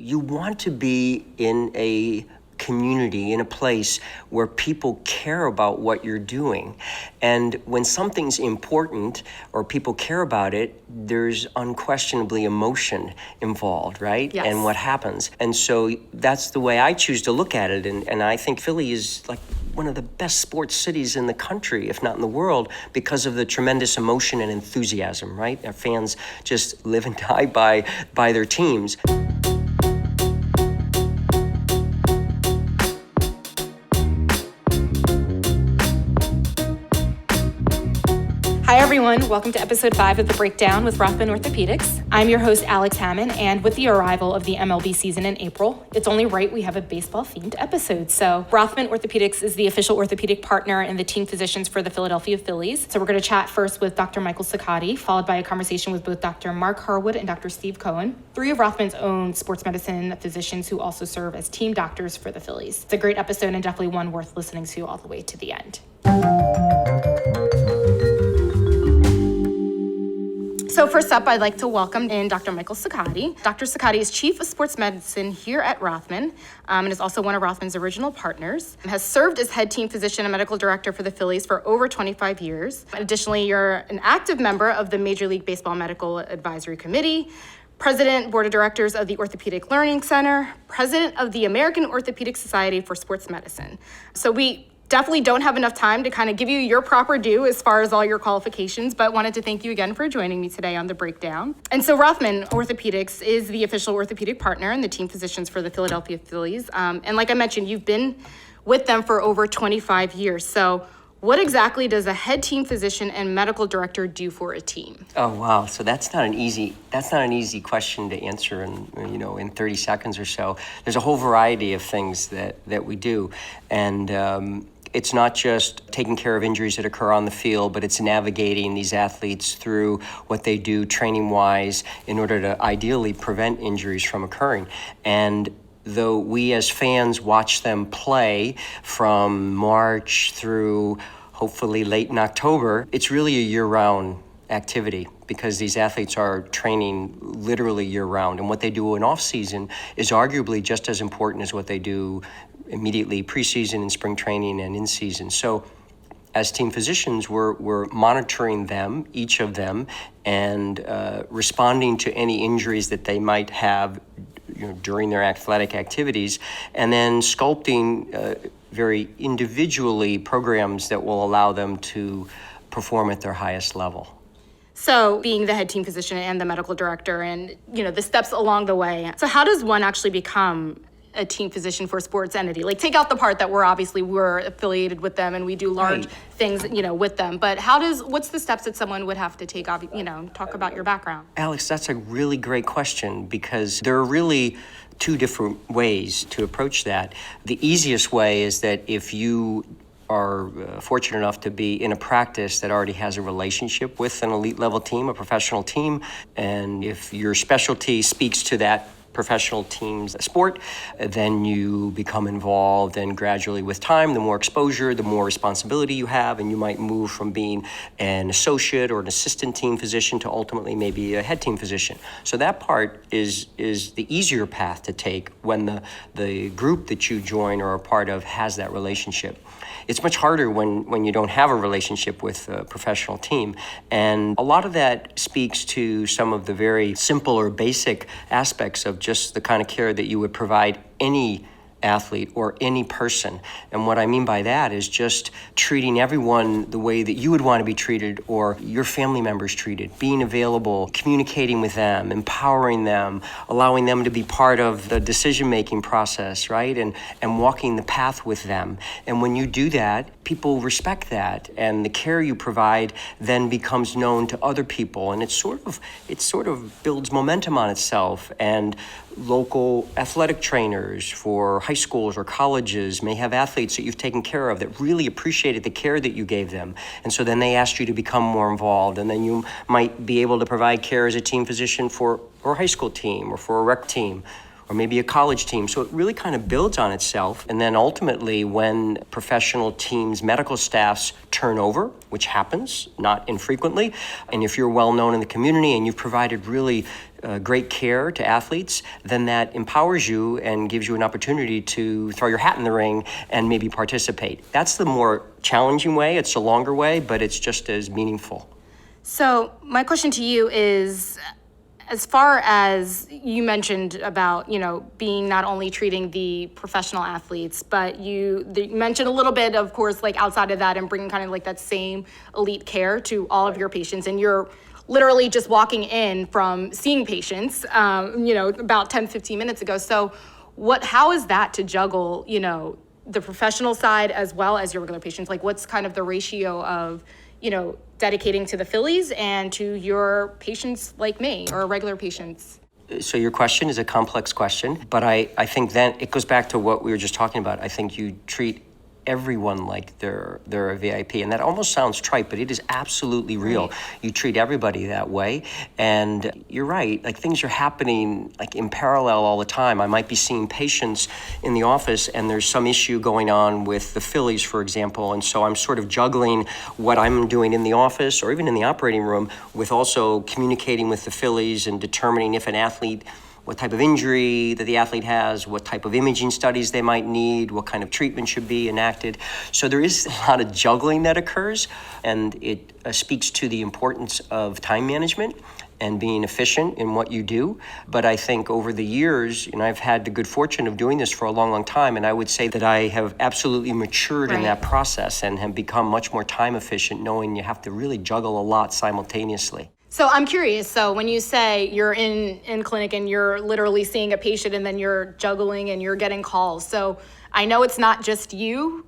you want to be in a community, in a place where people care about what you're doing. And when something's important or people care about it, there's unquestionably emotion involved, right? Yes. And what happens. And so that's the way I choose to look at it. And I think Philly is like one of the best sports cities in the country, if not in the world, because of the tremendous emotion and enthusiasm, right? Our fans just live and die by their teams. Hi everyone, welcome to episode 5 of The Breakdown with Rothman Orthopaedics. I'm your host, Alex Hammond, and with the arrival of the MLB season in April, it's only right we have a baseball-themed episode. So Rothman Orthopaedics is the official orthopedic partner and the team physicians for the Philadelphia Phillies. So we're going to chat first with Dr. Michael Ciccotti, followed by a conversation with both Dr. Marc Harwood and Dr. Steve Cohen, 3 of Rothman's own sports medicine physicians who also serve as team doctors for the Phillies. It's a great episode and definitely one worth listening to all the way to the end. So first up, I'd like to welcome in Dr. Michael Ciccotti. Dr. Ciccotti is Chief of Sports Medicine here at Rothman and is also one of Rothman's original partners. Has served as head team physician and medical director for the Phillies for over 25 years. Additionally, you're an active member of the Major League Baseball Medical Advisory Committee, President, Board of Directors of the Orthopedic Learning Center, President of the American Orthopedic Society for Sports Medicine. So we definitely don't have enough time to kind of give you your proper due as far as all your qualifications, but wanted to thank you again for joining me today on The Breakdown. And so Rothman Orthopaedics is the official orthopedic partner and the team physicians for the Philadelphia Phillies. And like I mentioned, you've been with them for over 25 years. So what exactly does a head team physician and medical director do for a team? Oh, wow. So that's not an easy question to answer in 30 seconds or so. There's a whole variety of things that we do. And it's not just taking care of injuries that occur on the field, but it's navigating these athletes through what they do training-wise in order to ideally prevent injuries from occurring. And though we as fans watch them play from March through hopefully late in October, it's really a year-round activity because these athletes are training literally year-round. And what they do in off-season is arguably just as important as what they do immediately preseason and spring training and in season. So as team physicians, we're monitoring them, each of them, and responding to any injuries that they might have during their athletic activities, and then sculpting very individually programs that will allow them to perform at their highest level. So being the head team physician and the medical director and, the steps along the way. So how does one actually become a team physician for a sports entity? Like, take out the part that we're affiliated with them and we do large things, with them. But what's the steps that someone would have to take, talk about your background? Alex, that's a really great question because there are really 2 different ways to approach that. The easiest way is that if you are fortunate enough to be in a practice that already has a relationship with an elite level team, a professional team, and if your specialty speaks to that professional team's sport, then you become involved, and gradually with time, the more exposure, the more responsibility you have, and you might move from being an associate or an assistant team physician to ultimately maybe a head team physician. So that part is the easier path to take when the group that you join or are part of has that relationship. It's much harder when you don't have a relationship with a professional team. And a lot of that speaks to some of the very simple or basic aspects of just the kind of care that you would provide any athlete or any person. And what I mean by that is just treating everyone the way that you would want to be treated or your family members treated, being available, communicating with them, empowering them, allowing them to be part of the decision-making process, right? And walking the path with them. And when you do that, people respect that, and the care you provide then becomes known to other people, and it sort of builds momentum on itself. And local athletic trainers for high schools or colleges may have athletes that you've taken care of that really appreciated the care that you gave them. And so then they asked you to become more involved. And then you might be able to provide care as a team physician for a high school team or for a rec team or maybe a college team. So it really kind of builds on itself. And then ultimately, when professional teams, medical staffs turn over, which happens not infrequently, and if you're well known in the community and you've provided really great care to athletes, then that empowers you and gives you an opportunity to throw your hat in the ring and maybe participate. That's the more challenging way. It's a longer way, but it's just as meaningful. So my question to you is, as far as you mentioned about, being not only treating the professional athletes, but you mentioned a little bit, of course, like outside of that and bringing kind of like that same elite care to all of your patients. And you're literally just walking in from seeing patients, about 10, 15 minutes ago. So how is that to juggle, the professional side as well as your regular patients? Like what's kind of the ratio of, dedicating to the Phillies and to your patients like me or regular patients? So your question is a complex question, but I think then it goes back to what we were just talking about. I think you treat everyone like they're a VIP, and that almost sounds trite, but it is absolutely real. Right. You treat everybody that way, and you're right, like things are happening like in parallel all the time. I might be seeing patients in the office and there's some issue going on with the Phillies, for example, and so I'm sort of juggling what I'm doing in the office or even in the operating room with also communicating with the Phillies and determining if an athlete, what type of injury that the athlete has, what type of imaging studies they might need, what kind of treatment should be enacted. So there is a lot of juggling that occurs, and it speaks to the importance of time management and being efficient in what you do. But I think over the years, I've had the good fortune of doing this for a long, long time, and I would say that I have absolutely matured in that process and have become much more time efficient, knowing you have to really juggle a lot simultaneously. So I'm curious, so when you say you're in clinic and you're literally seeing a patient and then you're juggling and you're getting calls, so I know it's not just you,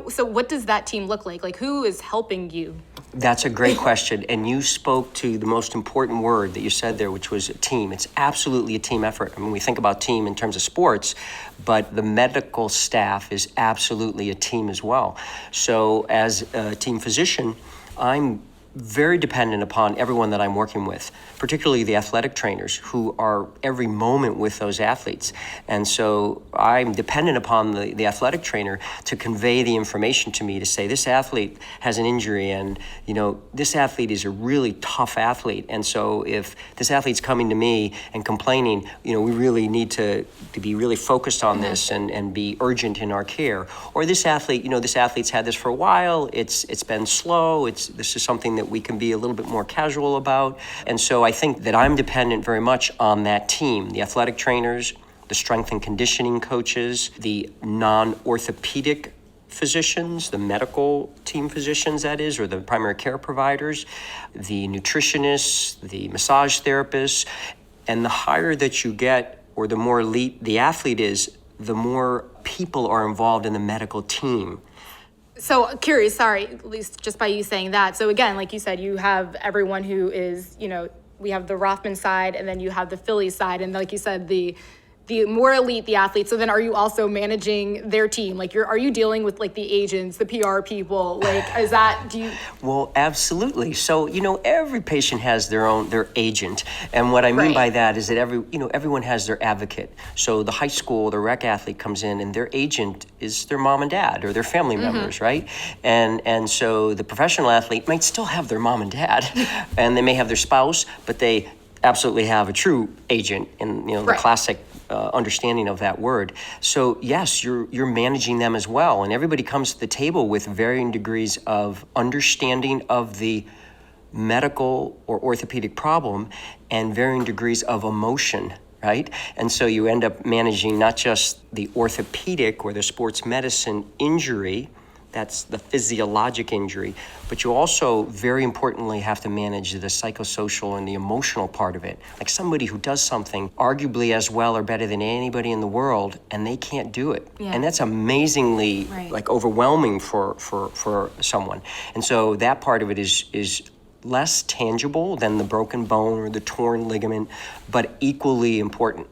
so what does that team look like? Like who is helping you? That's a great question, and you spoke to the most important word that you said there, which was a team. It's absolutely a team effort. I mean, we think about team in terms of sports, but the medical staff is absolutely a team as well. So as a team physician, I'm very dependent upon everyone that I'm working with, particularly the athletic trainers who are every moment with those athletes. And so I'm dependent upon the athletic trainer to convey the information to me to say, this athlete has an injury and, this athlete is a really tough athlete. And so if this athlete's coming to me and complaining, we really need to be really focused on this and be urgent in our care. Or this athlete, this athlete's had this for a while, it's been slow, this is something that we can be a little bit more casual about. And so I think that I'm dependent very much on that team, the athletic trainers, the strength and conditioning coaches, the non-orthopedic physicians, the medical team physicians, that is, or the primary care providers, the nutritionists, the massage therapists. And the higher that you get, or the more elite the athlete is, the more people are involved in the medical team. So curious, sorry, at least just by you saying that. So again, like you said, you have everyone who is, we have the Rothman side and then you have the Phillies side. And like you said, the more elite the athletes. So then are you also managing their team? Like are you dealing with like the agents, the PR people? Like Well, absolutely. So, every patient has their agent. And what I mean by that is that everyone has their advocate. So the high school, the rec athlete comes in and their agent is their mom and dad or their family members, right? And so the professional athlete might still have their mom and dad and they may have their spouse, but they absolutely have a true agent in, the classic understanding of that word. So yes, you're managing them as well, and everybody comes to the table with varying degrees of understanding of the medical or orthopedic problem and varying degrees of emotion, right? And so you end up managing not just the orthopedic or the sports medicine injury, that's the physiologic injury, but you also very importantly have to manage the psychosocial and the emotional part of it. Like somebody who does something arguably as well or better than anybody in the world and they can't do it. Yeah. And that's amazingly overwhelming for someone. And so that part of it is less tangible than the broken bone or the torn ligament, but equally important.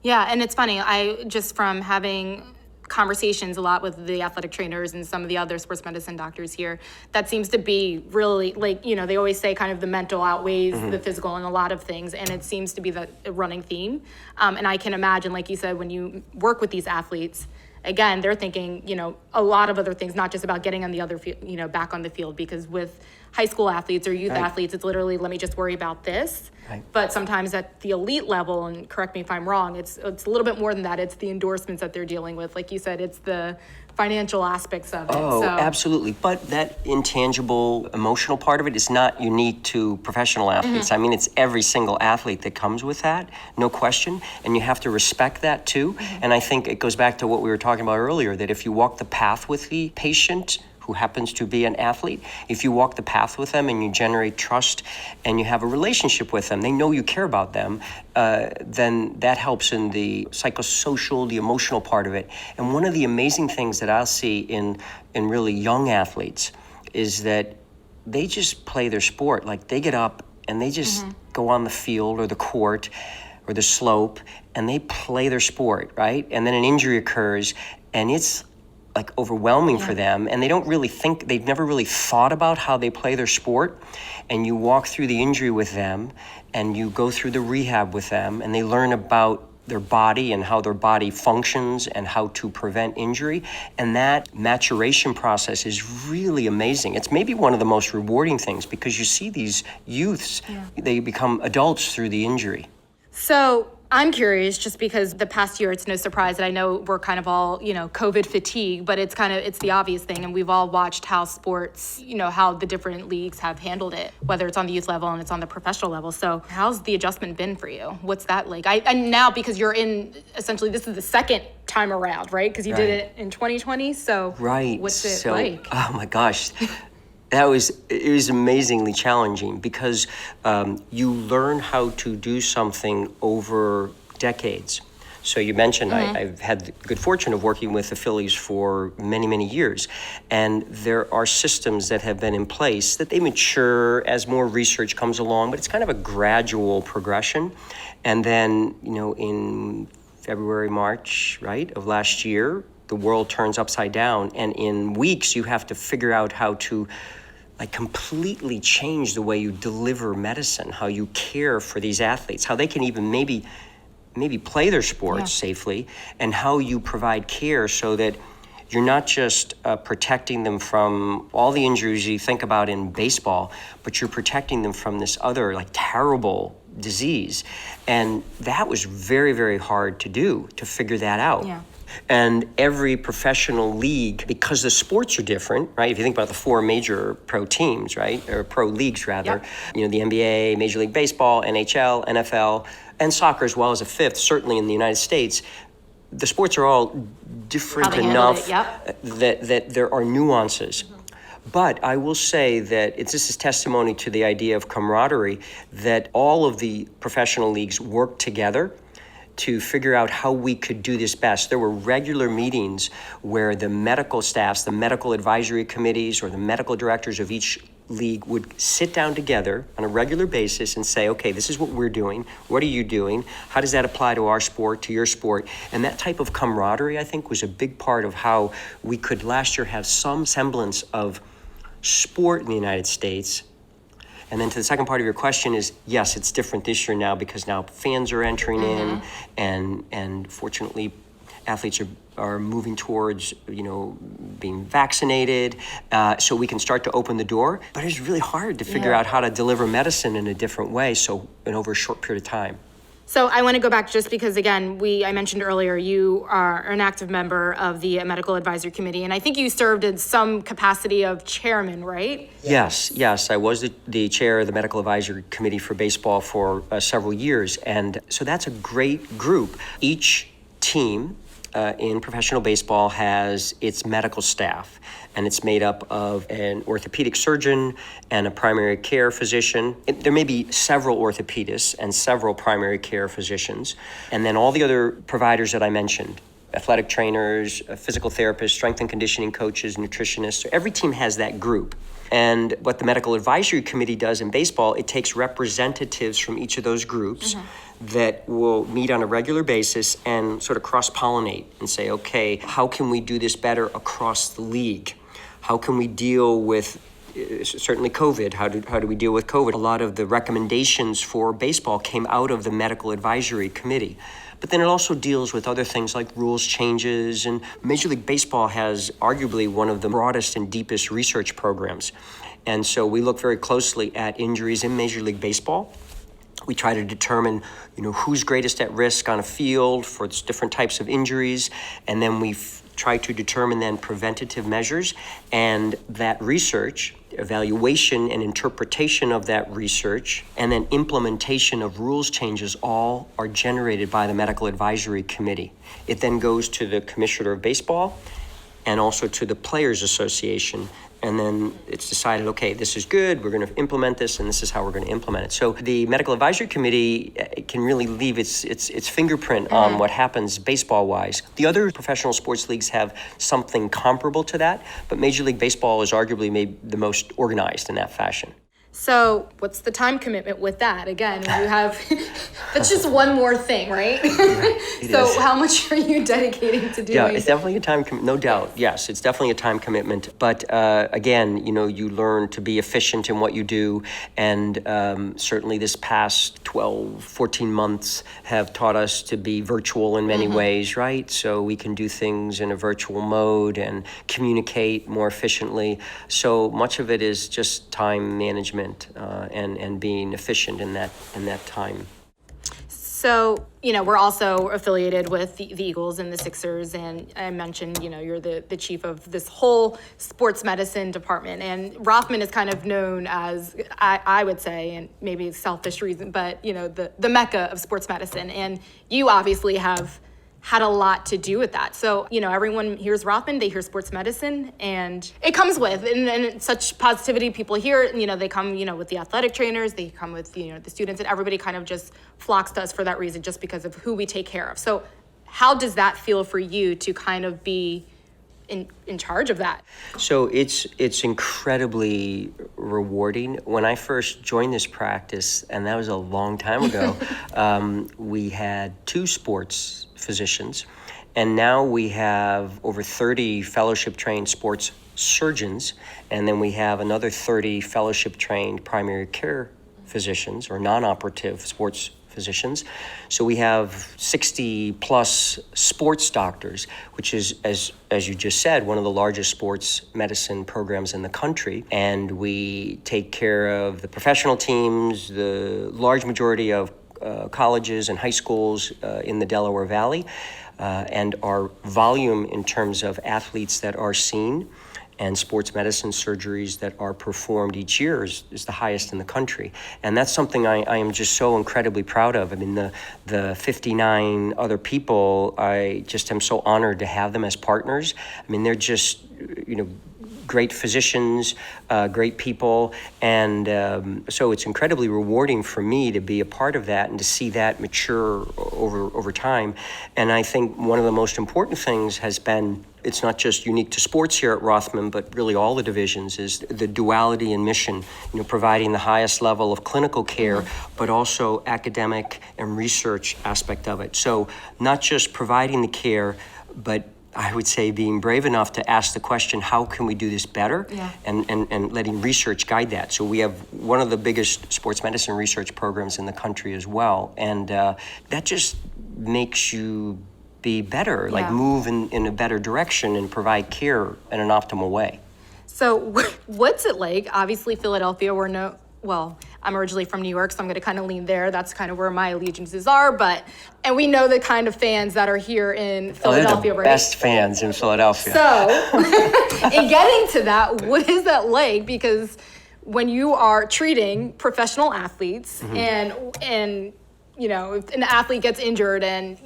Yeah, and it's funny, I just from having conversations a lot with the athletic trainers and some of the other sports medicine doctors here, that seems to be really they always say kind of the mental outweighs the physical in a lot of things, and it seems to be the running theme. And I can imagine, like you said, when you work with these athletes, again, they're thinking, a lot of other things, not just about getting on the other field, back on the field, because with high school athletes or youth athletes, it's literally, let me just worry about this. Right. But sometimes at the elite level, and correct me if I'm wrong, it's a little bit more than that. It's the endorsements that they're dealing with. Like you said, it's the financial aspects of it. Oh, So, absolutely. But that intangible, emotional part of it is not unique to professional athletes. I mean, it's every single athlete that comes with that, no question. And you have to respect that too. And I think it goes back to what we were talking about earlier, that if you walk the path with the patient who happens to be an athlete, if you walk the path with them and you generate trust and you have a relationship with them, they know you care about them, then that helps in the psychosocial, the emotional part of it. And one of the amazing things that I'll see in really young athletes is that they just play their sport. Like they get up and they just go on the field or the court or the slope and they play their sport, right? And then an injury occurs and it's like overwhelming for them, and they don't really think, they've never really thought about how they play their sport. And you walk through the injury with them and you go through the rehab with them and they learn about their body and how their body functions and how to prevent injury. And that maturation process is really amazing. It's maybe one of the most rewarding things because you see these youths, they become adults through the injury. So I'm curious, just because the past year, it's no surprise that I know we're kind of all, COVID fatigue, but it's the obvious thing. And we've all watched how sports, how the different leagues have handled it, whether it's on the youth level and it's on the professional level. So how's the adjustment been for you? What's that like? And now, because you're in, essentially, this is the second time around, right? Because you did it in 2020. So what's it like? Oh my gosh. It was amazingly challenging because you learn how to do something over decades. So you mentioned I've had the good fortune of working with the Phillies for many, many years. And there are systems that have been in place that they mature as more research comes along, but it's kind of a gradual progression. And then, in February, March, right, of last year, the world turns upside down. And in weeks, you have to figure out how to completely change the way you deliver medicine, how you care for these athletes, how they can even maybe play their sports safely, and how you provide care so that you're not just protecting them from all the injuries you think about in baseball, but you're protecting them from this other terrible disease. And that was very, very hard to do, to figure that out. Yeah. And every professional league, because the sports are different, right? If you think about the four major pro teams, right? Or pro leagues, rather. Yep. The NBA, Major League Baseball, NHL, NFL, and soccer as well as a fifth, certainly in the United States. The sports are all different enough that there are nuances. But I will say that this is testimony to the idea of camaraderie, that all of the professional leagues work together to figure out how we could do this best. There were regular meetings where the medical staffs, the medical advisory committees, or the medical directors of each league would sit down together on a regular basis and say, okay, this is what we're doing. What are you doing? How does that apply to our sport, to your sport? And that type of camaraderie, I think, was a big part of how we could last year have some semblance of sport in the United States. And then to the second part of your question is, yes, it's different this year now because now fans are entering in, and fortunately, athletes are moving towards, being vaccinated, so we can start to open the door. But it's really hard to figure out how to deliver medicine in a different way, and over a short period of time. So I want to go back just because, again, I mentioned earlier, you are an active member of the Medical Advisory Committee, and I think you served in some capacity of chairman, right? Yes. I was the chair of the Medical Advisory Committee for baseball for several years, and so that's a great group. Each team in professional baseball has its medical staff, and it's made up of an orthopedic surgeon and a primary care physician. There may be several orthopedists and several primary care physicians, and then all the other providers that I mentioned, athletic trainers, physical therapists, strength and conditioning coaches, nutritionists. So every team has that group. And what the Medical Advisory Committee does in baseball, it takes representatives from each of those groups that will meet on a regular basis and sort of cross-pollinate and say, okay, how can we do this better across the league? How can we deal with certainly COVID? How do we deal with COVID? A lot of the recommendations for baseball came out of the Medical Advisory Committee. But then it also deals with other things like rules changes, and Major League Baseball has arguably one of the broadest and deepest research programs. And so we look very closely at injuries in Major League Baseball. We try to determine, who's greatest at risk on a field for different types of injuries, and then we try to determine then preventative measures, and that research, evaluation and interpretation of that research, and then implementation of rules changes all are generated by the Medical Advisory Committee. It then goes to the Commissioner of Baseball and also to the Players Association. And then it's decided, okay, this is good, we're going to implement this, and this is how we're going to implement it. So the Medical Advisory Committee can really leave its fingerprint on what happens baseball-wise. The other professional sports leagues have something comparable to that, but Major League Baseball is arguably maybe the most organized in that fashion. So what's the time commitment with that? Again, you have, that's just one more thing, right? So how much are you dedicating to doing? Yeah, it's definitely a time commitment, no doubt. Yes, it's definitely a time commitment. But again, you learn to be efficient in what you do. And certainly this past 12, 14 months have taught us to be virtual in many ways, right? So we can do things in a virtual mode and communicate more efficiently. So much of it is just time management. And being efficient in that time. So, we're also affiliated with the Eagles and the Sixers, and I mentioned, you're the chief of this whole sports medicine department, and Rothman is kind of known as, I would say, and maybe it's selfish reason, but, the mecca of sports medicine, and you obviously have had a lot to do with that. So, everyone hears Rothman, they hear sports medicine, and it comes with, and such positivity, people hear it, they come, with the athletic trainers, they come with, the students, and everybody kind of just flocks to us for that reason, just because of who we take care of. So how does that feel for you to kind of be in charge of that? So it's incredibly rewarding. When I first joined this practice, and that was a long time ago, we had 2 sports physicians, and now we have over 30 fellowship-trained sports surgeons, and then we have another 30 fellowship-trained primary care physicians or non-operative sports physicians. So we have 60 plus sports doctors, which is, as you just said, one of the largest sports medicine programs in the country. And we take care of the professional teams, the large majority of colleges and high schools in the Delaware Valley. And our volume in terms of athletes that are seen and sports medicine surgeries that are performed each year is the highest in the country. And that's something I am just so incredibly proud of. I mean, the 59 other people, I just am so honored to have them as partners. I mean, they're just, great physicians, great people, and so it's incredibly rewarding for me to be a part of that and to see that mature over time. And I think one of the most important things has been, it's not just unique to sports here at Rothman, but really all the divisions, is the duality in mission, providing the highest level of clinical care, but also academic and research aspect of it. So not just providing the care, but I would say being brave enough to ask the question, how can we do this better? Yeah. And letting research guide that. So we have one of the biggest sports medicine research programs in the country as well. And that just makes you be better, like move in a better direction and provide care in an optimal way. So what's it like? Obviously, Philadelphia, I'm originally from New York, so I'm going to kind of lean there. That's kind of where my allegiances are. And we know the kind of fans that are here in Philadelphia, they're the best fans in Philadelphia. So, in getting to that, what is that like? Because when you are treating professional athletes and if an athlete gets injured and,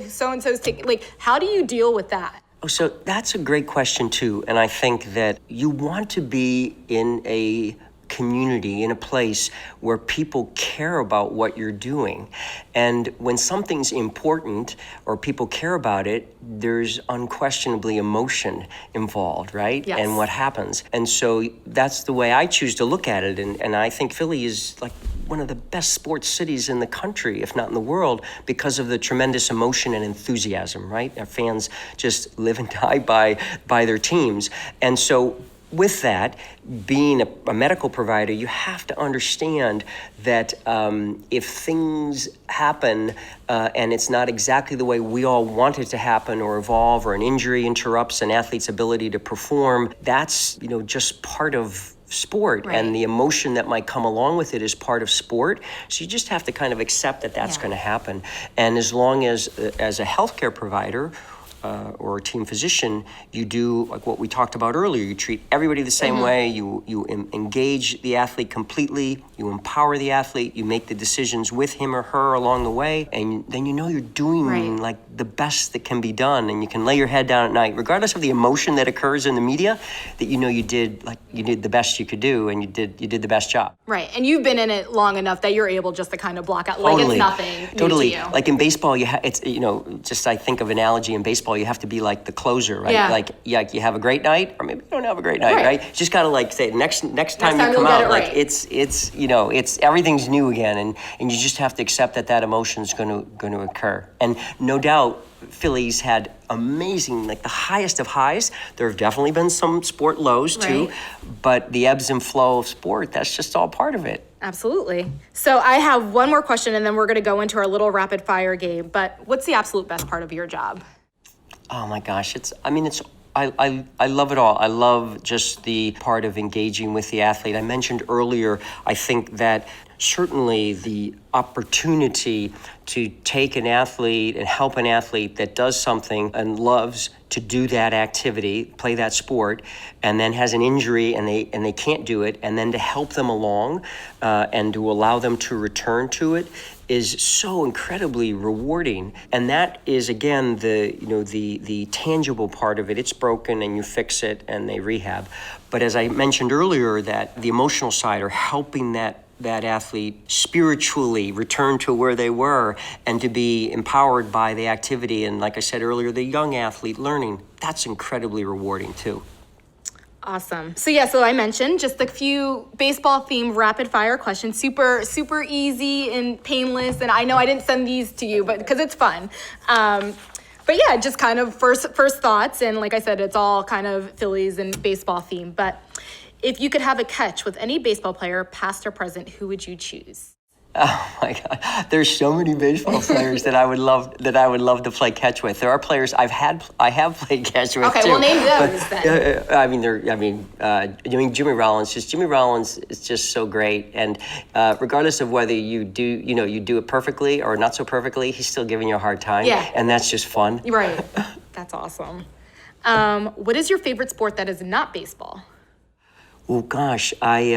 so-and-so's taking, how do you deal with that? Oh, so that's a great question, too. And I think that you want to be in a community, in a place where people care about what you're doing. And when something's important or people care about it, there's unquestionably emotion involved, right? Yes. And what happens. And so that's the way I choose to look at it. And I think Philly is like one of the best sports cities in the country, if not in the world, because of the tremendous emotion and enthusiasm, right? Our fans just live and die by their teams. And so with that, being a medical provider, you have to understand that if things happen and it's not exactly the way we all want it to happen or evolve, or an injury interrupts an athlete's ability to perform, that's just part of sport, Right. and the emotion that might come along with it is part of sport. So you just have to kind of accept that that's Yeah. going to happen. And as long as a healthcare provider or a team physician, you do like what we talked about earlier. You treat everybody the same way. You engage the athlete completely. You empower the athlete. You make the decisions with him or her along the way, and then you know you're doing Right. like the best that can be done, and you can lay your head down at night, regardless of the emotion that occurs in the media. That you know you did the best you could do, and you did the best job. Right, and you've been in it long enough that you're able just to kind of block out, like it's nothing new Totally. to you. Like in baseball, it's just I think of analogy in baseball, you have to be like the closer, right? Yeah. Like you have a great night, or maybe you don't have a great night, Right. right? You just gotta like say next time time you you'll come get out, it like right. it's everything's new again, and you just have to accept that emotion's going to occur. And no doubt, Phillies had amazing, like the highest of highs. There have definitely been some sport lows too, Right. but the ebbs and flow of sport, that's just all part of it. Absolutely. So I have one more question, and then we're going to go into our little rapid fire game. But what's the absolute best part of your job? Oh my gosh, I love it all. I love just the part of engaging with the athlete. I mentioned earlier, I think that certainly the opportunity to take an athlete and help an athlete that does something and loves to do that activity, play that sport, and then has an injury and they can't do it, and then to help them along and to allow them to return to it is so incredibly rewarding. And that is, again, the tangible part of it. It's broken and you fix it and they rehab. But as I mentioned earlier, that the emotional side, or helping that athlete spiritually return to where they were and to be empowered by the activity, and like I said earlier, the young athlete learning, that's incredibly rewarding too. Awesome. So I mentioned just a few baseball-themed rapid-fire questions, super easy and painless. And I know I didn't send these to you, but because it's fun. But yeah, just kind of first thoughts. And like I said, it's all kind of Phillies and baseball themed. But if you could have a catch with any baseball player, past or present, who would you choose? Oh my God! There's so many baseball players that I would love to play catch with. There are players I have played catch with. Okay, too. well, name those then. Jimmy Rollins. Jimmy Rollins is just so great, and regardless of whether you do it perfectly or not so perfectly, he's still giving you a hard time. Yeah. And that's just fun. Right. That's awesome. What is your favorite sport that is not baseball? Oh gosh, I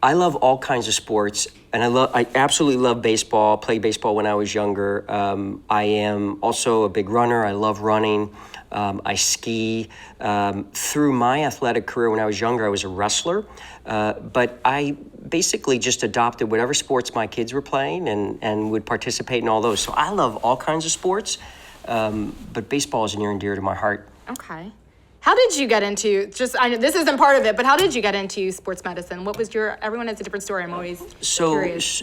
love all kinds of sports, and I absolutely love baseball. Played baseball when I was younger. I am also a big runner. I love running. I ski. Through my athletic career when I was younger, I was a wrestler, but I basically just adopted whatever sports my kids were playing and would participate in all those. So I love all kinds of sports, but baseball is near and dear to my heart. Okay. How did you get into, I know this isn't part of it, but how did you get into sports medicine? What was everyone has a different story, I'm always curious.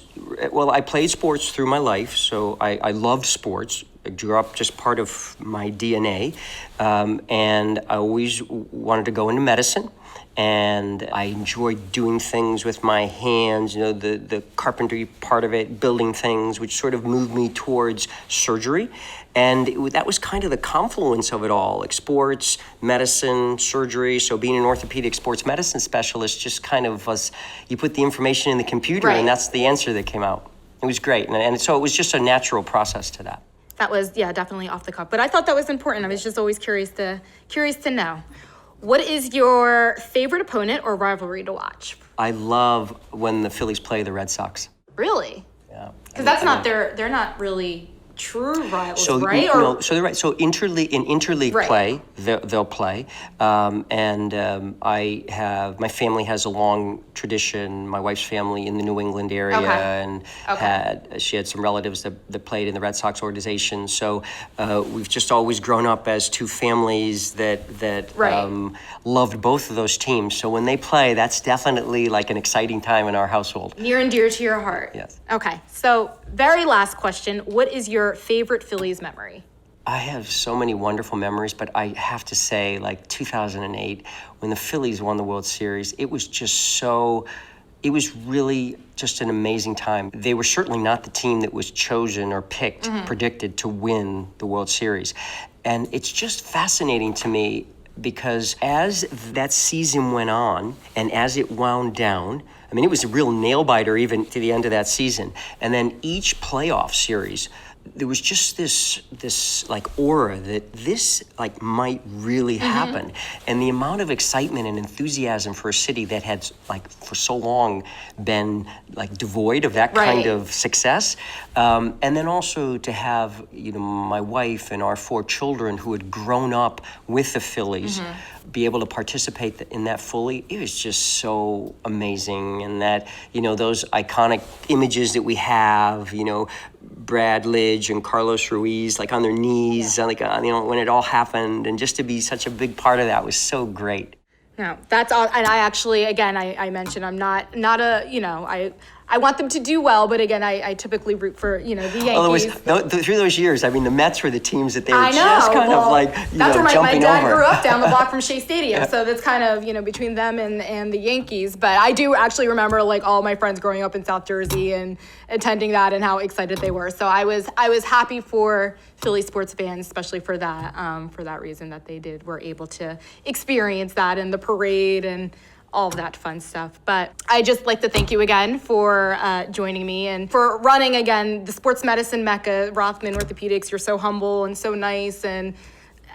Well, I played sports through my life, so I loved sports. I grew up just part of my DNA, and I always wanted to go into medicine. And I enjoyed doing things with my hands, the carpentry part of it, building things, which sort of moved me towards surgery. And that was kind of the confluence of it all, like sports, medicine, surgery. So being an orthopedic sports medicine specialist just kind of was, you put the information in the computer, right, and that's the answer that came out. It was great. And so it was just a natural process to that. That was, definitely off the cuff. But I thought that was important. I was just always curious to know. What is your favorite opponent or rivalry to watch? I love when the Phillies play the Red Sox. Really? Yeah. Because they're not really true rivals, so, right? So they're right. So interleague right, play, they'll play. My family has a long tradition. My wife's family in the New England area, and she had some relatives that played in the Red Sox organization. So we've just always grown up as two families that right, loved both of those teams. So when they play, that's definitely like an exciting time in our household. Near and dear to your heart. Yes. Okay. So very last question. What is your favorite Phillies memory? I have so many wonderful memories, but I have to say, like 2008, when the Phillies won the World Series, it was really just an amazing time. They were certainly not the team that was chosen or picked, predicted to win the World Series. And it's just fascinating to me because as that season went on and as it wound down, I mean, it was a real nail biter even to the end of that season. And then each playoff series, there was just this like aura that this like might really happen. And the amount of excitement and enthusiasm for a city that had like for so long been like devoid of that kind of success. And then also to have, my wife and our 4 children who had grown up with the Phillies be able to participate in that fully, it was just so amazing. And that, those iconic images that we have, Brad Lidge and Carlos Ruiz, like on their knees, like when it all happened, and just to be such a big part of that was so great. No, that's all. And I actually, again, I mentioned I'm not a, I want them to do well, but again, I typically root for, the Yankees. Well, through those years, I mean, the Mets were the teams that they were I know. just kind of like, that's where my dad over. grew up down the block from Shea Stadium, so that's kind of, between them and the Yankees. But I do actually remember like all my friends growing up in South Jersey and attending that and how excited they were. So I was happy for Philly sports fans, especially for that reason that they were able to experience that and the parade and all of that fun stuff. But I just like to thank you again for joining me and for running again the sports medicine mecca, Rothman Orthopaedics. You're so humble and so nice, and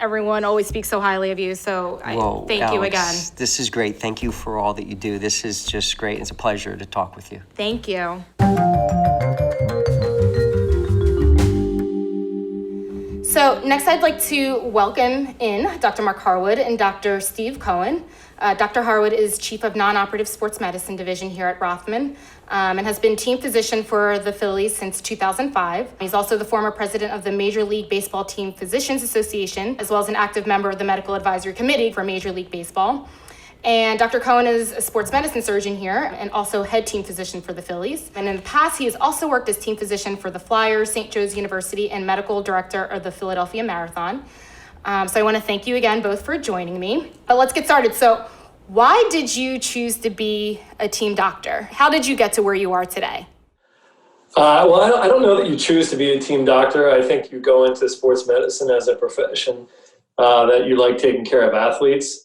everyone always speaks so highly of you. So thank you again. This is great. Thank you for all that you do. This is just great. It's a pleasure to talk with you. Thank you. So next I'd like to welcome in Dr. Marc Harwood and Dr. Steve Cohen. Dr. Harwood is Chief of Non-Operative Sports Medicine Division here at Rothman and has been team physician for the Phillies since 2005. He's also the former president of the Major League Baseball Team Physicians Association, as well as an active member of the Medical Advisory Committee for Major League Baseball. And Dr. Cohen is a sports medicine surgeon here and also head team physician for the Phillies. And in the past, he has also worked as team physician for the Flyers, St. Joe's University, and medical director of the Philadelphia Marathon. So I want to thank you again both for joining me. But let's get started. So why did you choose to be a team doctor? How did you get to where you are today? Well, I don't know that you choose to be a team doctor. I think you go into sports medicine as a profession that you like taking care of athletes.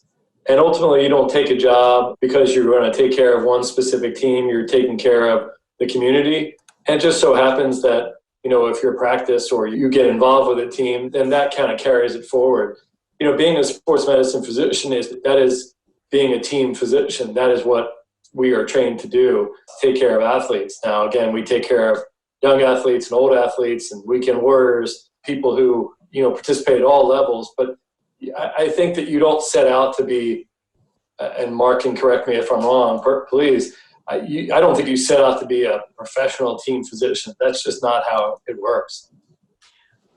And ultimately, you don't take a job because you're going to take care of one specific team. You're taking care of the community. And it just so happens that, if your practice or you get involved with a team, then that kind of carries it forward. Being a sports medicine physician that is being a team physician. That is what we are trained to do, take care of athletes. Now, again, we take care of young athletes and old athletes and weekend warriors, people who, participate at all levels. But I think that you don't set out to be, and Mark can correct me if I'm wrong, please, I don't think you set out to be a professional team physician. That's just not how it works.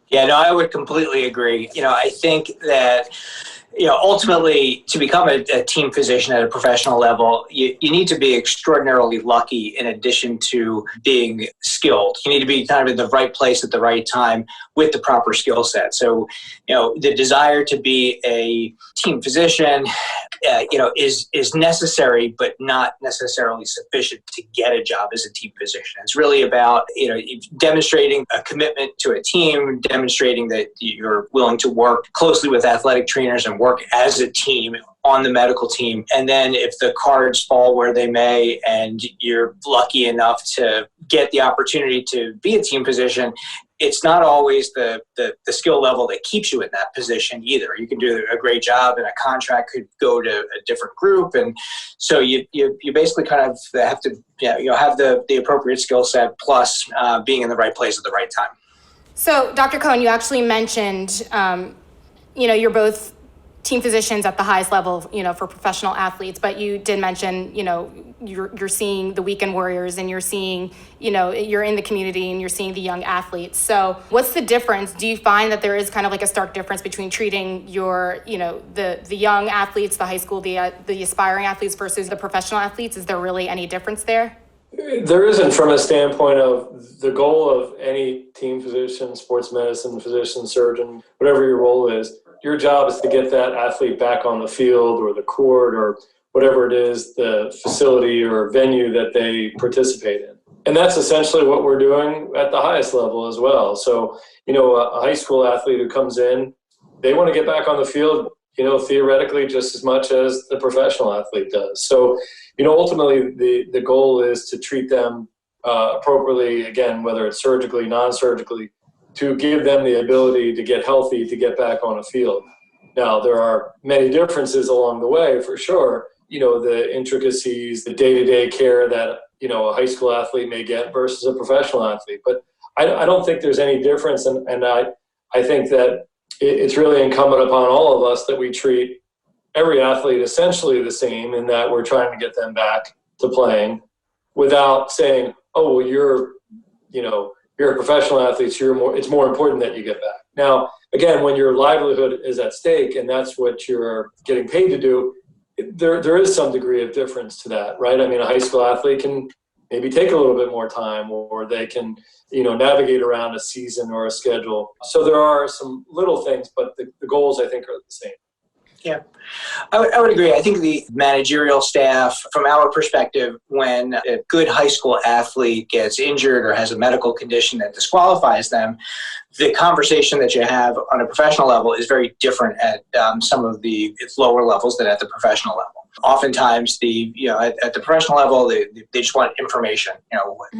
Yeah, no, I would completely agree. I think that, ultimately to become a team physician at a professional level, you need to be extraordinarily lucky in addition to being skilled. You need to be kind of in the right place at the right time with the proper skill set. So, the desire to be a team physician, is necessary, but not necessarily sufficient to get a job as a team physician. It's really about, demonstrating a commitment to a team, demonstrating that you're willing to work closely with athletic trainers and work as a team on the medical team. And then if the cards fall where they may and you're lucky enough to get the opportunity to be a team physician, it's not always the skill level that keeps you in that position either. You can do a great job and a contract could go to a different group. And so you basically kind of have to, have the appropriate skill set plus being in the right place at the right time. So Dr. Cohen, you actually mentioned, you're both team physicians at the highest level, for professional athletes, but you did mention, you're seeing the weekend warriors and you're seeing, you're in the community and you're seeing the young athletes. So what's the difference? Do you find that there is kind of like a stark difference between treating your, the young athletes, the high school, the aspiring athletes versus the professional athletes? Is there really any difference there? There isn't, from a standpoint of the goal of any team physician, sports medicine physician, surgeon, whatever your role is. Your job is to get that athlete back on the field or the court or whatever it is, the facility or venue that they participate in. And that's essentially what we're doing at the highest level as well. So, a high school athlete who comes in, they want to get back on the field theoretically just as much as the professional athlete does. So, ultimately the goal is to treat them appropriately, again, whether it's surgically, non-surgically, to give them the ability to get healthy, to get back on a field. Now, there are many differences along the way, for sure. The intricacies, the day-to-day care that, a high school athlete may get versus a professional athlete. But I don't think there's any difference. And I think that it's really incumbent upon all of us that we treat every athlete essentially the same, in that we're trying to get them back to playing without saying, oh, well, you're a professional athlete, so it's more important that you get back. Now, again, when your livelihood is at stake and that's what you're getting paid to do, there is some degree of difference to that, right? I mean, a high school athlete can maybe take a little bit more time, or they can, navigate around a season or a schedule. So there are some little things, but the goals, I think, are the same. Yeah, I would agree. I think the managerial staff, from our perspective, when a good high school athlete gets injured or has a medical condition that disqualifies them, the conversation that you have on a professional level is very different at some of the lower levels than at the professional level. Oftentimes, at the professional level, they just want information.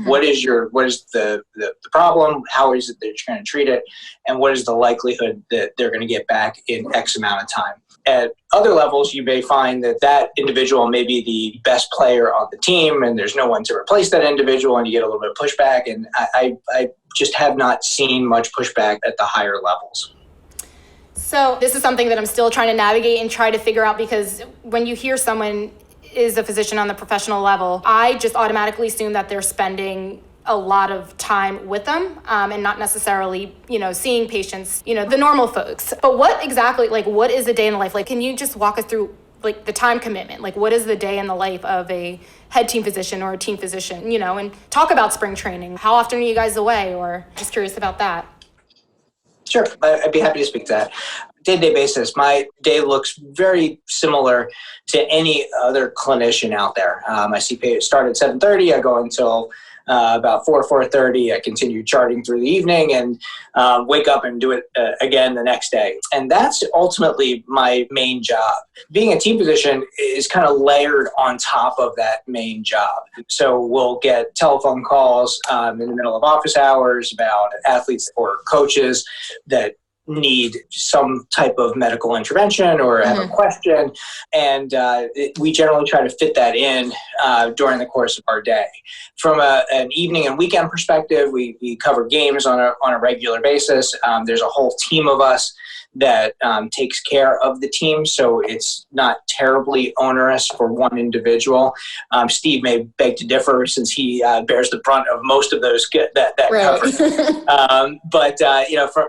What is the problem? How is it that you're going to treat it? And what is the likelihood that they're going to get back in X amount of time? At other levels, you may find that individual may be the best player on the team, and there's no one to replace that individual, and you get a little bit of pushback. And I just have not seen much pushback at the higher levels. So this is something that I'm still trying to navigate and try to figure out, because when you hear someone is a physician on the professional level, I just automatically assume that they're spending a lot of time with them and not necessarily, seeing patients, the normal folks. But what exactly, what is a day in the life? Can you just walk us through the time commitment? What is the day in the life of a head team physician or a team physician, and talk about spring training. How often are you guys away, or just curious about that? Sure, I'd be happy to speak to that. Day-to-day basis, my day looks very similar to any other clinician out there. I see patients start at 7:30. I go until about 4:30. I continue charting through the evening and wake up and do it again the next day. And that's ultimately my main job. Being a team physician is kind of layered on top of that main job. So we'll get telephone calls in the middle of office hours about athletes or coaches that need some type of medical intervention or have a question. And we generally try to fit that in during the course of our day. From an evening and weekend perspective, we cover games on a regular basis. There's a whole team of us that takes care of the team, so it's not terribly onerous for one individual. Steve may beg to differ, since he bears the brunt of most of those that Right. cover. But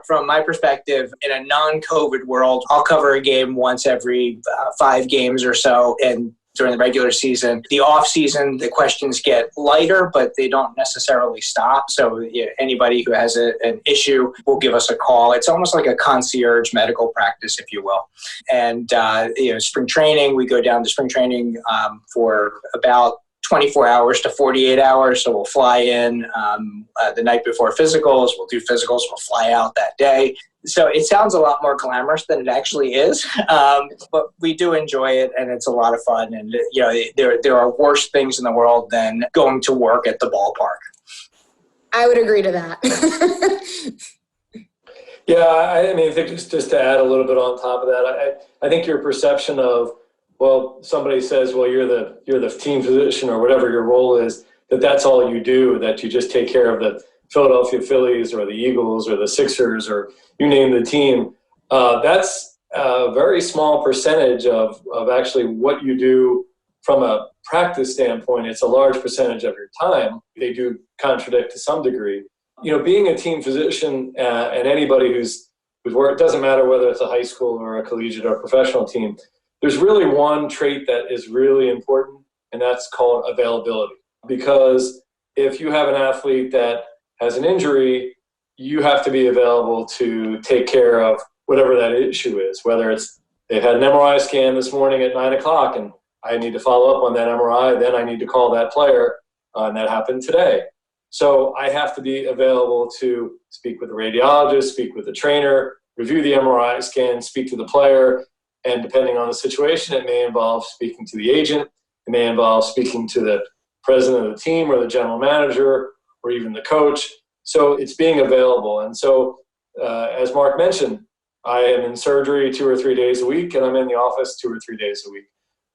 from my perspective, in a non-COVID world, I'll cover a game once every 5 games or so, and during the regular season. The off season, the questions get lighter, but they don't necessarily stop. So anybody who has an issue will give us a call. It's almost like a concierge medical practice, if you will. And spring training, we go down to spring training for about 24 hours to 48 hours. So we'll fly in the night before physicals. We'll do physicals. We'll fly out that day. So it sounds a lot more glamorous than it actually is, but we do enjoy it, and it's a lot of fun. And there are worse things in the world than going to work at the ballpark. I would agree to that. Yeah, I think just to add a little bit on top of that, I think your perception of, well, somebody says, well, you're the team physician or whatever your role is, that's all you do, that you just take care of the Philadelphia Phillies or the Eagles or the Sixers or you name the team. That's a very small percentage of actually what you do from a practice standpoint. It's a large percentage of your time. They do contradict to some degree. Being a team physician and anybody who's worked, it doesn't matter whether it's a high school or a collegiate or professional team, there's really one trait that is really important, and that's called availability. Because if you have an athlete that has an injury, you have to be available to take care of whatever that issue is, whether it's they've had an MRI scan this morning at 9 o'clock and I need to follow up on that MRI, then I need to call that player, and that happened today. So I have to be available to speak with the radiologist, speak with the trainer, review the MRI scan, speak to the player, And depending on the situation, it may involve speaking to the agent. It may involve speaking to the president of the team or the general manager or even the coach. So it's being available. And so, as Marc mentioned, I am in surgery 2 or 3 days a week, and I'm in the office 2 or 3 days a week.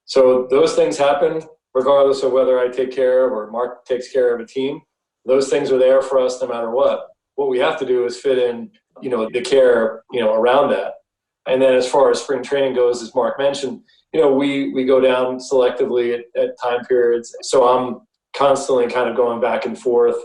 So those things happen regardless of whether I take care of or Marc takes care of a team. Those things are there for us no matter what. What we have to do is fit in, the care, around that. And then as far as spring training goes, as Marc mentioned, we go down selectively at time periods. So I'm constantly kind of going back and forth.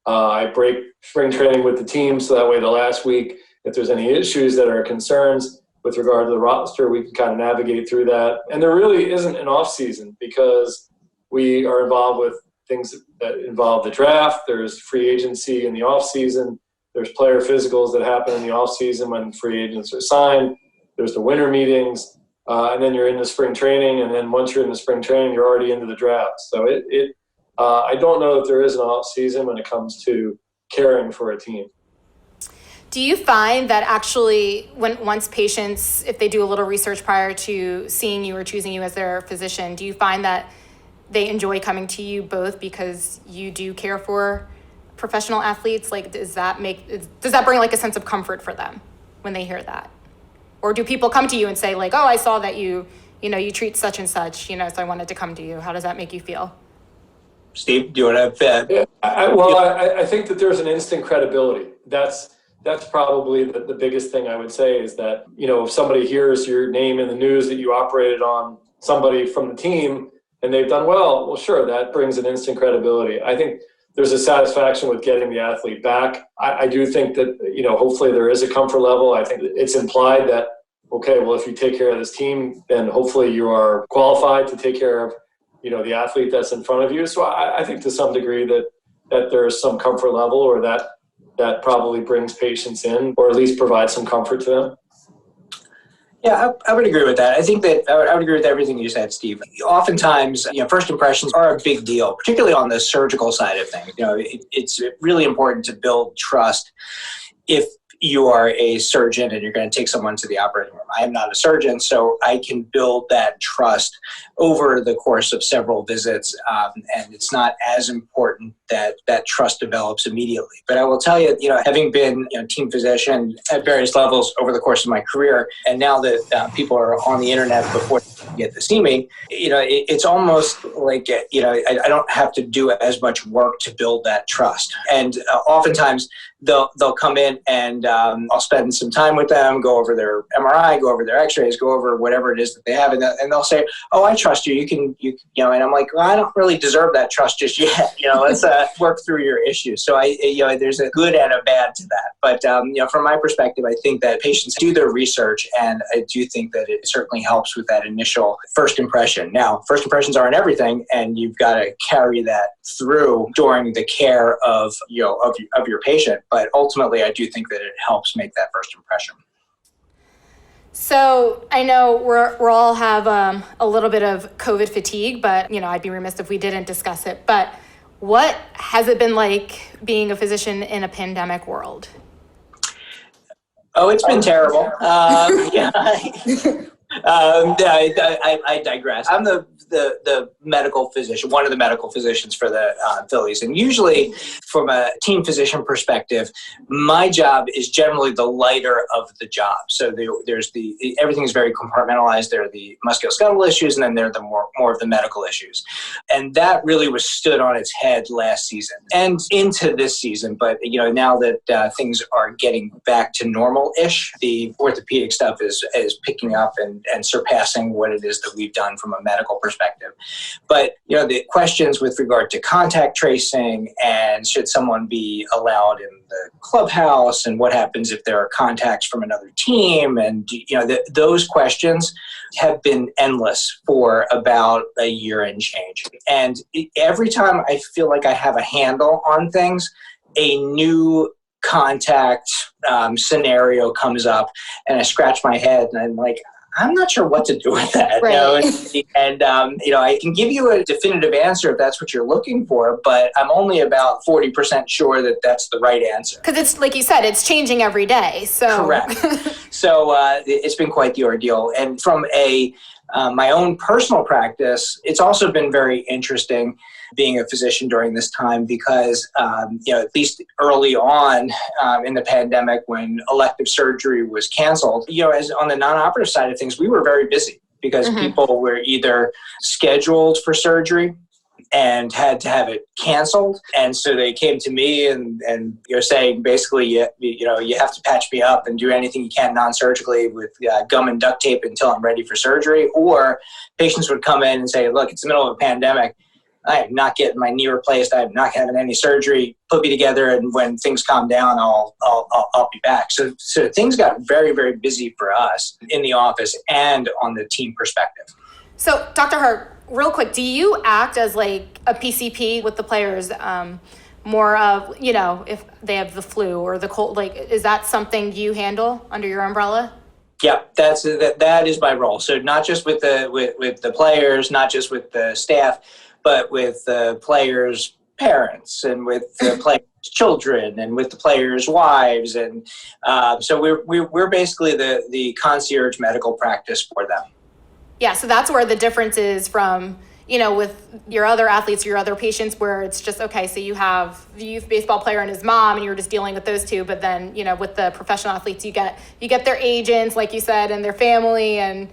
I break spring training with the team so that way the last week, if there's any issues that are concerns with regard to the roster, we can kind of navigate through that. And there really isn't an off season because we are involved with things that involve the draft. There's free agency in the off season. There's player physicals that happen in the off season when free agents are signed. There's the winter meetings, and then you're in the spring training. And then once you're in the spring training, you're already into the draft. So I don't know that there is an off season when it comes to caring for a team. Do you find that actually once patients, if they do a little research prior to seeing you or choosing you as their physician, do you find that they enjoy coming to you both because you do care for professional athletes? Like, does that bring like a sense of comfort for them when they hear that? Or do people come to you and say like, oh, I saw that you treat such and such, so I wanted to come to you. How does that make you feel? Steve, do you want to? Yeah, I think that there's an instant credibility. That's probably the biggest thing I would say is that, if somebody hears your name in the news that you operated on somebody from the team and they've done well, sure, that brings an instant credibility. I think there's a satisfaction with getting the athlete back. I do think that, hopefully there is a comfort level. I think it's implied that, okay, well, if you take care of this team, then hopefully you are qualified to take care of, the athlete that's in front of you. So I think to some degree that there's some comfort level or that probably brings patients in or at least provides some comfort to them. Yeah, I would agree with that. I think that I would agree with everything you said, Steve. Oftentimes, first impressions are a big deal, particularly on the surgical side of things. It's really important to build trust if you are a surgeon and you're going to take someone to the operating room. I am not a surgeon, so I can build that trust over the course of several visits, and it's not as important that that trust develops immediately. But I will tell you, having been team physician at various levels over the course of my career, and now that people are on the internet before they get to see me, it's almost like, I don't have to do as much work to build that trust. And oftentimes they'll come in and I'll spend some time with them, go over their MRI, go over their x-rays, go over whatever it is that they have. And they'll say, oh, I trust you. You can, and I'm like, well, I don't really deserve that trust just yet. Let's work through your issues. So there's a good and a bad to that. But, from my perspective, I think that patients do their research, and I do think that it certainly helps with that initial first impression. Now, first impressions aren't everything, and you've got to carry that through during the care of your patient. But ultimately, I do think that it helps make that first impression. So I know we're all have a little bit of COVID fatigue, but I'd be remiss if we didn't discuss it. But what has it been like being a physician in a pandemic world? Oh, it's been terrible. I digress. I'm the medical physician, one of the medical physicians for the Phillies. And usually from a team physician perspective, my job is generally the lighter of the job. So there's everything is very compartmentalized. There are the musculoskeletal issues, and then there are the more of the medical issues. And that really was stood on its head last season and into this season. But, now that things are getting back to normal-ish, the orthopedic stuff is picking up and surpassing what it is that we've done from a medical perspective. But, the questions with regard to contact tracing and should someone be allowed in the clubhouse and what happens if there are contacts from another team, and, those questions have been endless for about a year and change. And every time I feel like I have a handle on things, a new contact scenario comes up, and I scratch my head and I'm like, I'm not sure what to do with that. Right. I can give you a definitive answer if that's what you're looking for, but I'm only about 40% sure that that's the right answer. Because it's, like you said, it's changing every day. So Correct. So it's been quite the ordeal. And from my own personal practice, it's also been very interesting being a physician during this time because, at least early on in the pandemic when elective surgery was canceled, as on the non-operative side of things, we were very busy because people were either scheduled for surgery and had to have it canceled. And so they came to me and you're saying basically, you have to patch me up and do anything you can non-surgically with gum and duct tape until I'm ready for surgery. Or patients would come in and say, look, it's the middle of a pandemic. I am not getting my knee replaced. I'm not having any surgery. Put me together, and when things calm down, I'll be back. So things got very, very busy for us in the office and on the team perspective. So, Dr. Hart, real quick, do you act as like a PCP with the players? More of, if they have the flu or the cold, like, is that something you handle under your umbrella? Yeah, that is my role. So not just with the players, not just with the staff, but with the players' parents and with the players' children and with the players' wives, and so we're basically the concierge medical practice for them. Yeah, so that's where the difference is from, with your other athletes, your other patients, where it's just, okay, so you have the youth baseball player and his mom, and you're just dealing with those two. But then, with the professional athletes, you get their agents, like you said, and their family, and,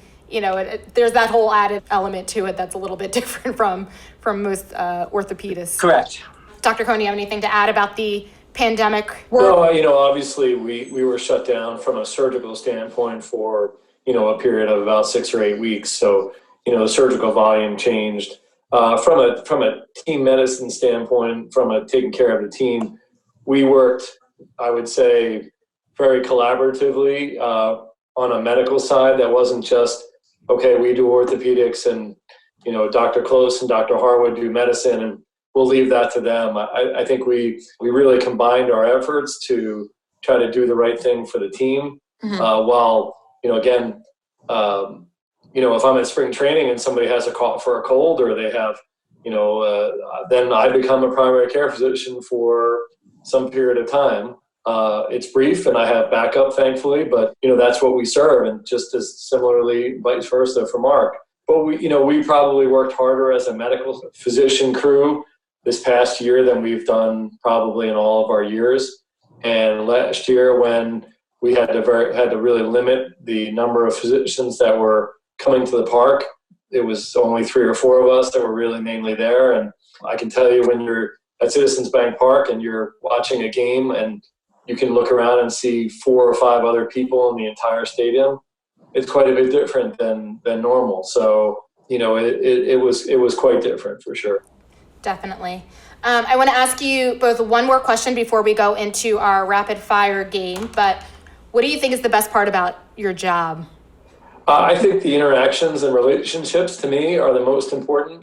there's that whole added element to it that's a little bit different from most orthopedists. Correct. Dr. Cohen, you have anything to add about the pandemic work? No, obviously we were shut down from a surgical standpoint for, a period of about 6 or 8 weeks. So, the surgical volume changed. From a team medicine standpoint, from a taking care of the team, we worked, I would say, very collaboratively on a medical side. That wasn't just, okay, we do orthopedics and, Dr. Close and Dr. Harwood do medicine and we'll leave that to them. I think we really combined our efforts to try to do the right thing for the team while, again, if I'm at spring training and somebody has a cough for a cold or they have, then I become a primary care physician for some period of time. It's brief and I have backup, thankfully, but, that's what we serve, and just as similarly vice versa for Marc. But we probably worked harder as a medical physician crew this past year than we've done probably in all of our years. And last year when we had to really limit the number of physicians that were coming to the park, it was only 3 or 4 of us that were really mainly there. And I can tell you, when you're at Citizens Bank Park and you're watching a game and you can look around and see 4 or 5 other people in the entire stadium, it's quite a bit different than normal. So, it was quite different for sure. Definitely. I want to ask you both one more question before we go into our rapid fire game, but what do you think is the best part about your job? I think the interactions and relationships, to me, are the most important.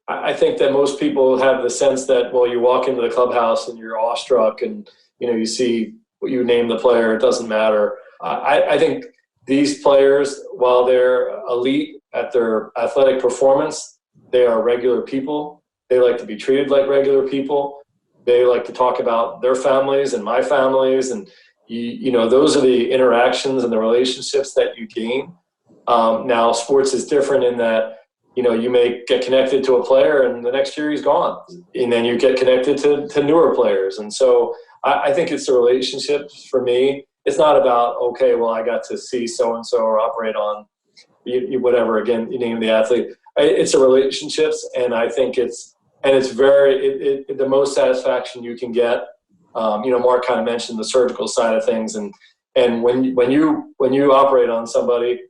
I think that most people have the sense that, well, you walk into the clubhouse and you're awestruck and, you see what you name the player, it doesn't matter. I think these players, while they're elite at their athletic performance, they are regular people. They like to be treated like regular people. They like to talk about their families and my families. And, those are the interactions and the relationships that you gain. Now, sports is different in that, you may get connected to a player and the next year he's gone. And then you get connected to newer players. And so I think it's the relationships for me. It's not about, okay, well, I got to see so-and-so or operate on whatever, again, you name the athlete. It's the relationships, and I think it's the most satisfaction you can get. Marc kind of mentioned the surgical side of things, and when you operate on somebody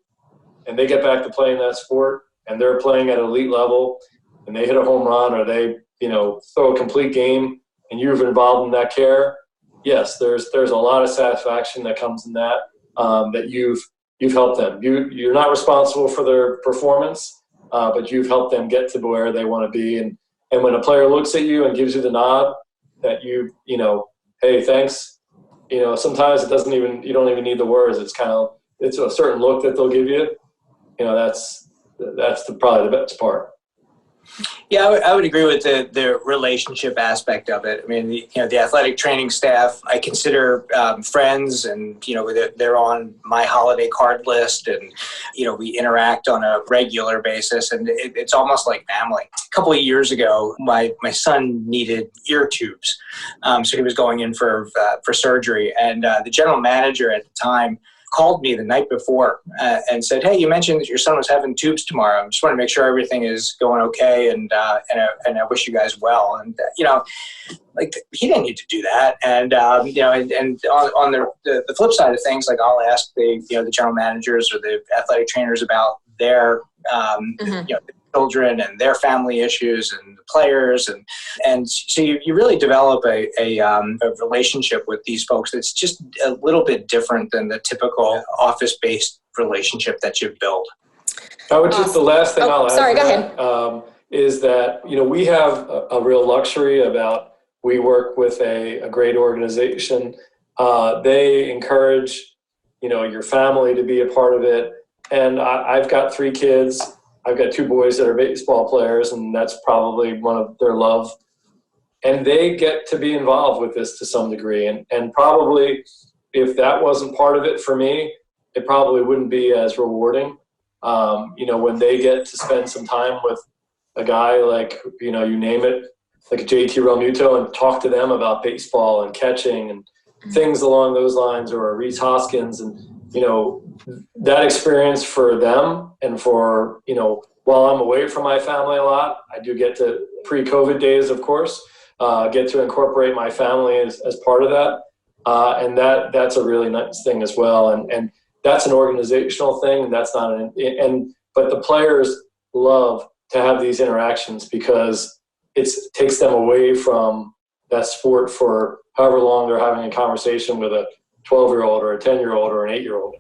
and they get back to playing that sport and they're playing at an elite level and they hit a home run or they throw a complete game and you've involved in that care, yes, there's a lot of satisfaction that comes in that that you've helped them. You're not responsible for their performance, but you've helped them get to where they want to be. And when a player looks at you and gives you the nod that hey, thanks. Sometimes you don't even need the words. It's a certain look that they'll give you. that's probably the best part. Yeah, I would agree with the relationship aspect of it. I mean, the athletic training staff, I consider friends, and they're on my holiday card list, and we interact on a regular basis, and it's almost like family. A couple of years ago, my son needed ear tubes, so he was going in for surgery, and the general manager at the time called me the night before and said, "Hey, you mentioned that your son was having tubes tomorrow. I just want to make sure everything is going okay, and I wish you guys well." And he didn't need to do that. And and on the flip side of things, like I'll ask the general managers or the athletic trainers about their children and their family issues and the players, and so you really develop a relationship with these folks that's just a little bit different than the typical office-based relationship that you build. I would just, the last thing I'll add sorry, to go that, ahead. Is that we have a real luxury about, we work with a great organization. They encourage your family to be a part of it, and I've got 3 kids. I've got 2 boys that are baseball players, and that's probably one of their love. And they get to be involved with this to some degree. And probably if that wasn't part of it for me, it probably wouldn't be as rewarding. When they get to spend some time with a guy like, you name it, like a JT Realmuto, and talk to them about baseball and catching and things along those lines, or a Reese Hoskins, and that experience for them, and for while I'm away from my family a lot, I do get to, pre-COVID days of course, get to incorporate my family as part of that, and that's a really nice thing as well, and that's an organizational thing, and that's not but the players love to have these interactions because it takes them away from that sport for however long they're having a conversation with a 12-year-old or a 10-year-old or an 8-year-old.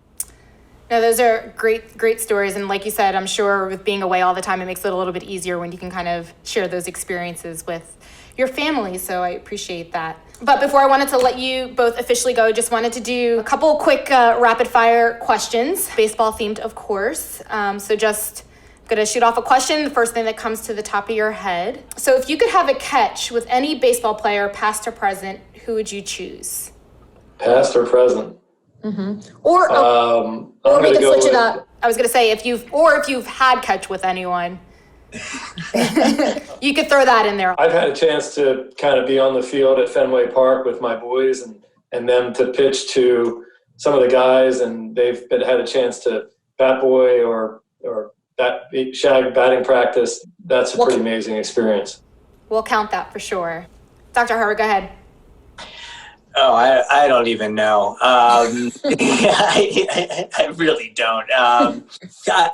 No, those are great stories. And like you said, I'm sure with being away all the time, it makes it a little bit easier when you can kind of share those experiences with your family. So I appreciate that. But before I wanted to let you both officially go, just wanted to do a couple quick rapid fire questions, baseball themed, of course. So just going to shoot off a question, the first thing that comes to the top of your head. So if you could have a catch with any baseball player, past or present, who would you choose? Past or present? Mm-hmm. Or we could switch it up. I was going to say, if you've had catch with anyone, you could throw that in there. I've had a chance to kind of be on the field at Fenway Park with my boys and them to pitch to some of the guys, and they've had a chance to bat boy or shag batting practice. That's a pretty amazing experience. We'll count that for sure. Dr. Harwood, go ahead. Oh, I don't even know. I really don't.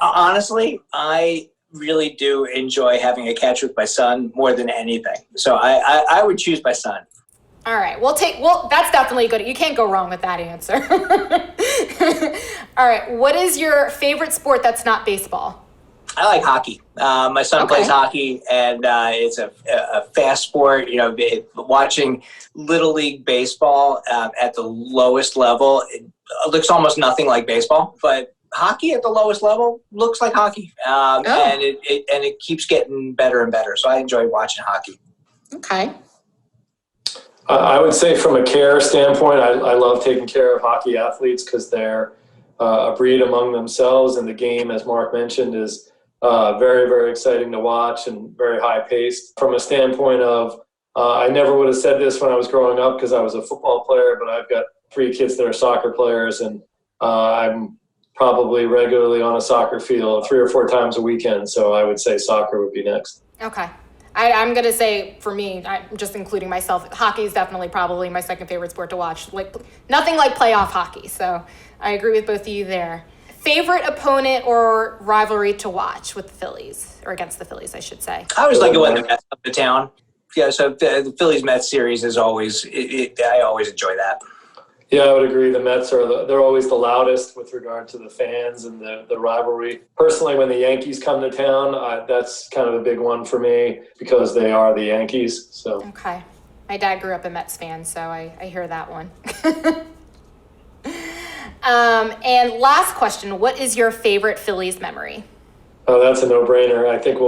Honestly, I really do enjoy having a catch with my son more than anything. So I would choose my son. All right, that's definitely good. You can't go wrong with that answer. All right, what is your favorite sport that's not baseball? I like hockey. My son plays hockey, and it's a fast sport. Watching Little League baseball at the lowest level, it looks almost nothing like baseball. But hockey at the lowest level looks like hockey, and it keeps getting better and better. So I enjoy watching hockey. Okay. I would say from a care standpoint, I love taking care of hockey athletes because they're a breed among themselves, and the game, as Marc mentioned, is very, very exciting to watch and very high paced. From a standpoint of, I never would have said this when I was growing up because I was a football player, but I've got 3 kids that are soccer players, and I'm probably regularly on a soccer field 3 or 4 times a weekend. So I would say soccer would be next. Okay. I'm going to say, for me, I'm just including myself, hockey is definitely probably my second favorite sport to watch. Like, nothing like playoff hockey. So I agree with both of you there. Favorite opponent or rivalry to watch with the Phillies, or against the Phillies, I should say? I always like it when the Mets come to town. Yeah, so the Phillies-Mets series is always, I always enjoy that. Yeah, I would agree. The Mets they're always the loudest with regard to the fans and the rivalry. Personally, when the Yankees come to town, that's kind of a big one for me because they are the Yankees. So okay, my dad grew up a Mets fan, so I hear that one. And last question, what is your favorite Phillies memory? Oh, that's a no-brainer. I think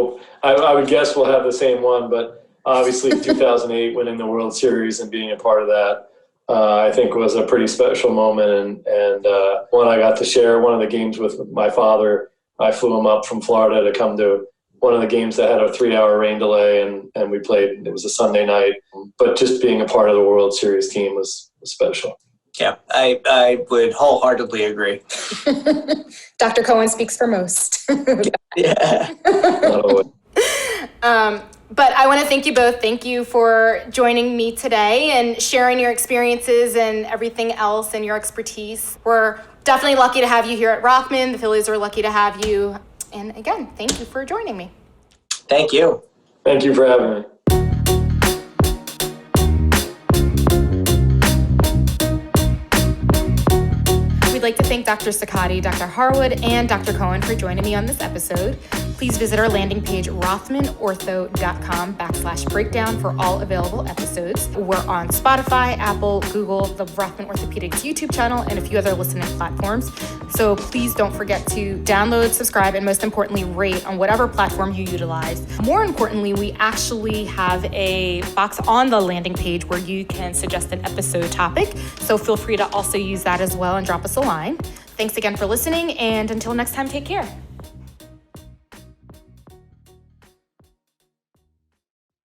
I would guess we'll have the same one, but obviously 2008 winning the World Series and being a part of that, I think was a pretty special moment. And one I got to share one of the games with my father. I flew him up from Florida to come to one of the games that had a 3-hour rain delay, and we played. It was a Sunday night, but just being a part of the World Series team was special. Yeah, I would wholeheartedly agree. Dr. Cohen speaks for most. Yeah. But I want to thank you both. Thank you for joining me today and sharing your experiences and everything else and your expertise. We're definitely lucky to have you here at Rothman. The Phillies are lucky to have you. And again, thank you for joining me. Thank you. Thank you for having me. We'd like to thank Dr. Ciccotti, Dr. Harwood, and Dr. Cohen for joining me on this episode. Please visit our landing page, rothmanortho.com/breakdown for all available episodes. We're on Spotify, Apple, Google, the Rothman Orthopaedics YouTube channel, and a few other listening platforms. So please don't forget to download, subscribe, and most importantly, rate on whatever platform you utilize. More importantly, we actually have a box on the landing page where you can suggest an episode topic. So feel free to also use that as well and drop us a line. Thanks again for listening, and until next time, take care.